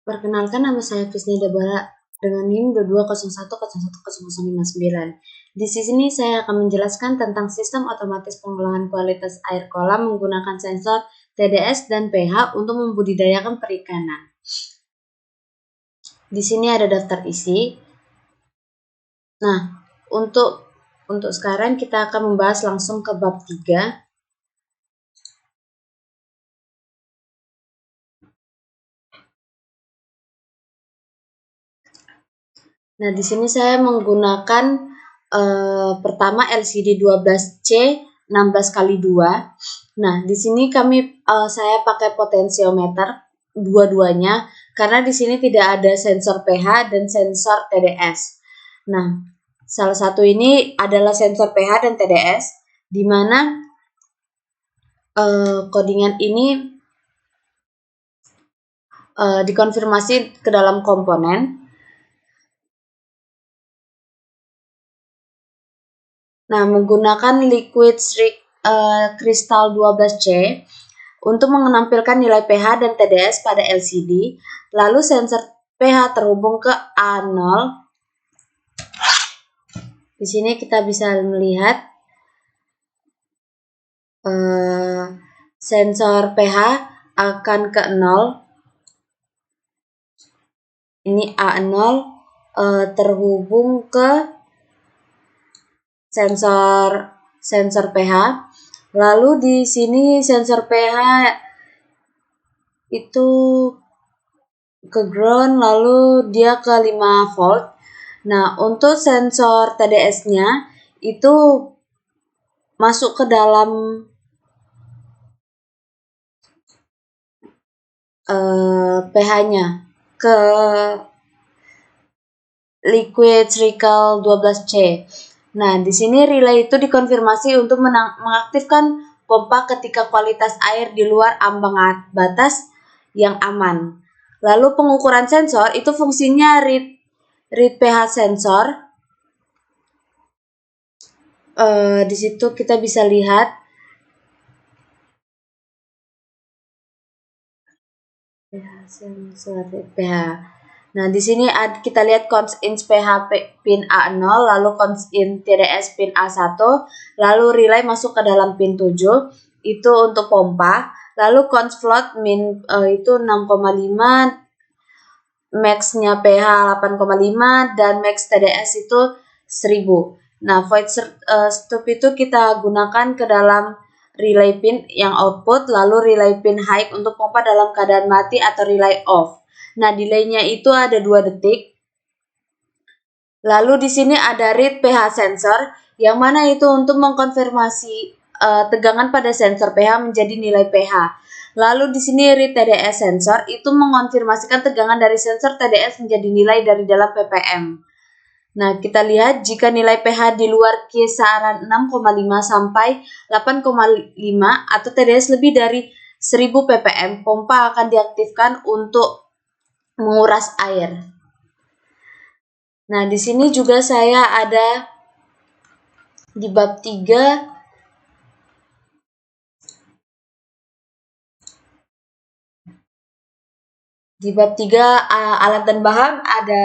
Perkenalkan, nama saya Fisni Dabara dengan NIM 2201010059. Di sini saya akan menjelaskan tentang sistem otomatis pengolahan kualitas air kolam menggunakan sensor TDS dan pH untuk membudidayakan perikanan. Di sini ada daftar isi. Nah, untuk sekarang kita akan membahas langsung ke bab 3. Nah, di sini saya menggunakan pertama LCD 12C 16x2. Nah, di sini saya pakai potensiometer dua-duanya karena di sini tidak ada sensor pH dan sensor TDS. Nah, salah satu ini adalah sensor pH dan TDS, di mana codingan ini dikonfirmasi ke dalam komponen. Nah, menggunakan liquid kristal 12C untuk menampilkan nilai pH dan TDS pada LCD, lalu sensor pH terhubung ke A0. Di sini kita bisa melihat sensor pH akan ke 0. Ini A0 terhubung ke sensor pH. Lalu di sini sensor pH itu ke ground, lalu dia ke 5 volt. Nah, untuk sensor TDS-nya itu masuk ke dalam pH-nya ke liquid trickle 12C. Nah, di sini relay itu dikonfirmasi untuk mengaktifkan pompa ketika kualitas air di luar ambang batas yang aman. Lalu pengukuran sensor itu fungsinya read pH sensor. Di situ kita bisa lihat sensor pH. Nah, di sini kita lihat cons ins pH pin A0, lalu cons in TDS pin A1, lalu relay masuk ke dalam pin 7, itu untuk pompa, lalu cons float min itu 6,5, max-nya pH 8,5, dan max TDS itu 1000. Nah, void stop itu kita gunakan ke dalam relay pin yang output, lalu relay pin high untuk pompa dalam keadaan mati atau relay off. Nah, delay-nya itu ada 2 detik. Lalu di sini ada read pH sensor, yang mana itu untuk mengkonfirmasi tegangan pada sensor pH menjadi nilai pH. Lalu di sini read TDS sensor itu mengonfirmasikan tegangan dari sensor TDS menjadi nilai dari dalam ppm. Nah, kita lihat jika nilai pH di luar kisaran 6,5 sampai 8,5 atau TDS lebih dari 1000 ppm, pompa akan diaktifkan untuk menguras air. Nah, di sini juga saya ada di bab 3 alat dan bahan ada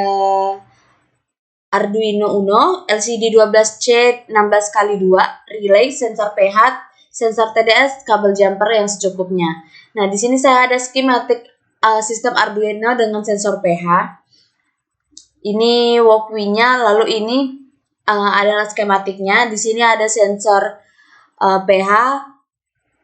Arduino Uno, LCD 12C 16x2, relay, sensor pH, sensor TDS, kabel jumper yang secukupnya. Nah, di sini saya ada skematik sistem Arduino dengan sensor pH. Ini walkwie-nya, lalu ini adalah skematiknya. Di sini ada sensor pH,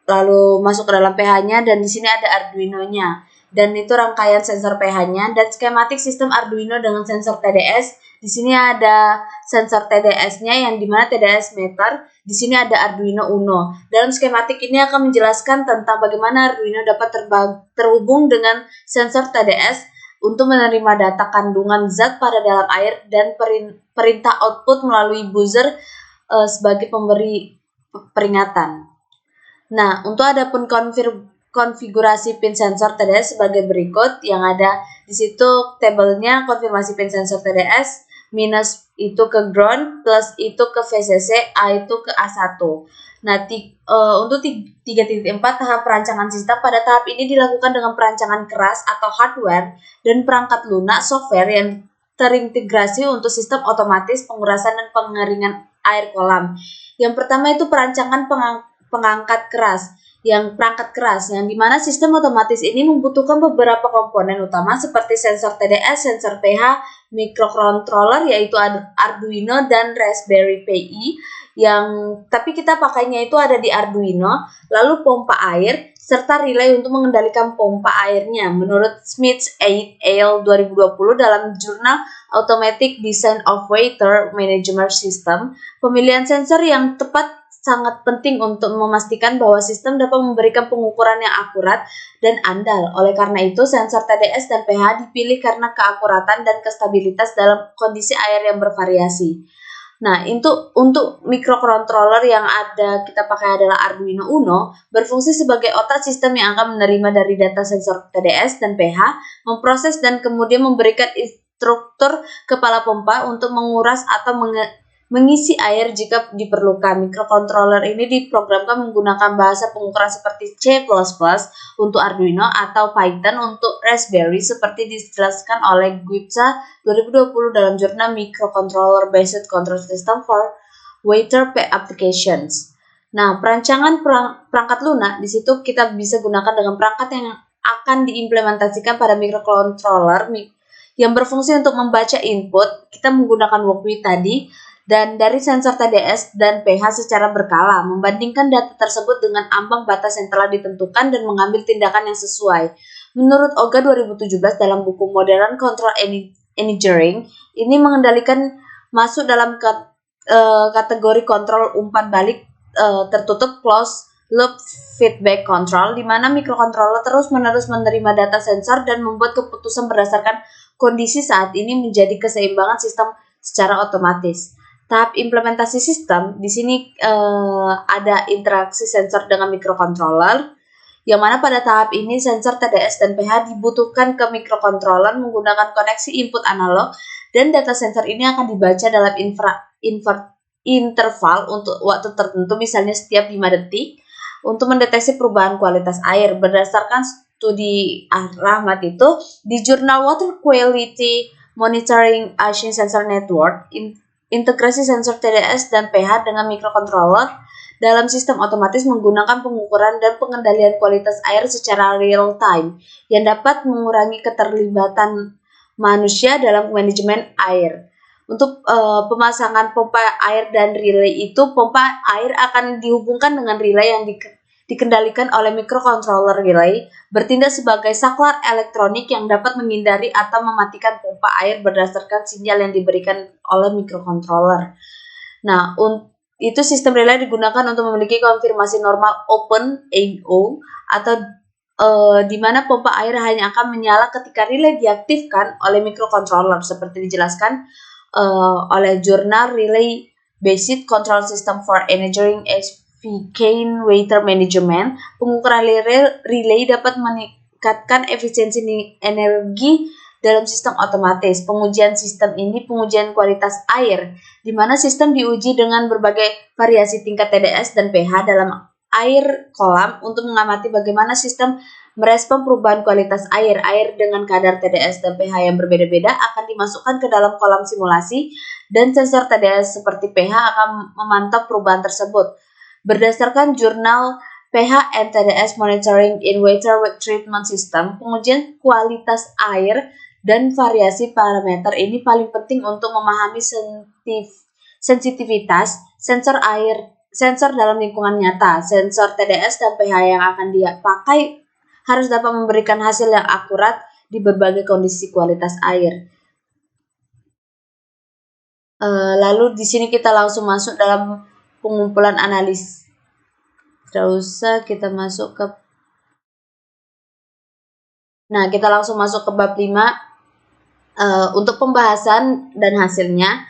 lalu masuk ke dalam pH-nya, dan di sini ada Arduino-nya. Dan itu rangkaian sensor pH-nya, dan skematik sistem Arduino dengan sensor TDS. Di sini ada sensor TDS-nya yang dimana TDS meter. Di sini ada Arduino Uno. Dalam skematik ini akan menjelaskan tentang bagaimana Arduino dapat terhubung dengan sensor TDS untuk menerima data kandungan zat pada dalam air dan perintah output melalui buzzer sebagai pemberi peringatan. Nah, untuk adapun konfigurasi pin sensor TDS sebagai berikut, yang ada di situ tabelnya konfirmasi pin sensor TDS minus itu ke ground, plus itu ke VCC, A itu ke A1. Nah, untuk 3.4 tahap perancangan sistem, pada tahap ini dilakukan dengan perancangan keras atau hardware dan perangkat lunak software yang terintegrasi untuk sistem otomatis pengurasan dan pengeringan air kolam. Yang pertama itu perancangan perangkat keras, yang dimana sistem otomatis ini membutuhkan beberapa komponen utama seperti sensor TDS, sensor pH, microcontroller yaitu Arduino dan Raspberry Pi, tapi kita pakainya itu ada di Arduino, lalu pompa air serta relay untuk mengendalikan pompa airnya. Menurut Smith et al. 2020 dalam jurnal Automatic Design of Water Management System, pemilihan sensor yang tepat sangat penting untuk memastikan bahwa sistem dapat memberikan pengukuran yang akurat dan andal. Oleh karena itu, sensor TDS dan pH dipilih karena keakuratan dan kestabilitas dalam kondisi air yang bervariasi. Nah, untuk microcontroller yang kita pakai adalah Arduino Uno, berfungsi sebagai otak sistem yang akan menerima dari data sensor TDS dan pH, memproses dan kemudian memberikan instruktur kepala pompa untuk menguras atau mengisi air jika diperlukan. Microcontroller ini diprogramkan menggunakan bahasa pengukuran seperti C++ untuk Arduino atau Python untuk Raspberry seperti dijelaskan oleh Guipsa 2020 dalam jurnal Microcontroller Based Control System for Water Applications. Nah, perancangan perangkat lunak di situ kita bisa gunakan dengan perangkat yang akan diimplementasikan pada microcontroller yang berfungsi untuk membaca input. Kita menggunakan Walkthrough tadi dan dari sensor TDS dan pH secara berkala, membandingkan data tersebut dengan ambang batas yang telah ditentukan dan mengambil tindakan yang sesuai. Menurut OGA 2017 dalam buku Modern Control Engineering, ini mengendalikan masuk dalam kategori kontrol umpan balik tertutup closed loop feedback control, di mana mikrokontroller terus-menerus menerima data sensor dan membuat keputusan berdasarkan kondisi saat ini menjadi keseimbangan sistem secara otomatis. Tahap implementasi sistem, di sini ada interaksi sensor dengan microcontroller, yang mana pada tahap ini sensor TDS dan pH dibutuhkan ke microcontroller menggunakan koneksi input analog, dan data sensor ini akan dibaca dalam interval untuk waktu tertentu, misalnya setiap 5 detik, untuk mendeteksi perubahan kualitas air. Berdasarkan studi Rahmat itu, di jurnal Water Quality Monitoring Ocean Sensor Network, integrasi sensor TDS dan pH dengan microcontroller dalam sistem otomatis menggunakan pengukuran dan pengendalian kualitas air secara real time yang dapat mengurangi keterlibatan manusia dalam manajemen air. Untuk pemasangan pompa air dan relay itu, pompa air akan dihubungkan dengan relay yang dikendalikan oleh microcontroller. Relay bertindak sebagai saklar elektronik yang dapat menghindari atau mematikan pompa air berdasarkan sinyal yang diberikan oleh microcontroller. Nah, itu sistem relay digunakan untuk memiliki konfirmasi normal open AO atau di mana pompa air hanya akan menyala ketika relay diaktifkan oleh microcontroller seperti dijelaskan oleh jurnal Relay Based Control System for Engineering Efficient Water Management. Pengukuran relay dapat meningkatkan efisiensi energi dalam sistem otomatis. Pengujian sistem ini pengujian kualitas air, di mana sistem diuji dengan berbagai variasi tingkat TDS dan pH dalam air kolam untuk mengamati bagaimana sistem merespon perubahan kualitas air. Air dengan kadar TDS dan pH yang berbeda-beda akan dimasukkan ke dalam kolam simulasi, dan sensor TDS seperti pH akan memantau perubahan tersebut. Berdasarkan jurnal pH and TDS Monitoring in Water Treatment System, pengujian kualitas air dan variasi parameter ini paling penting untuk memahami sensitivitas sensor dalam lingkungan nyata. Sensor TDS dan pH yang akan dipakai harus dapat memberikan hasil yang akurat di berbagai kondisi kualitas air. Lalu di sini kita langsung masuk dalam pengumpulan analis. Tidak usah kita masuk ke. Nah, kita langsung masuk ke bab 5 untuk pembahasan dan hasilnya.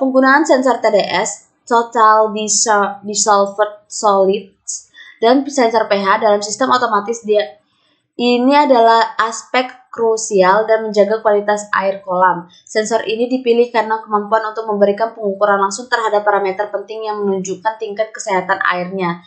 Penggunaan sensor TDS, Total Dissolved Solids, dan sensor pH dalam sistem otomatis Ini adalah aspek krusial dan menjaga kualitas air kolam. Sensor ini dipilih karena kemampuan untuk memberikan pengukuran langsung terhadap parameter penting yang menunjukkan tingkat kesehatan airnya.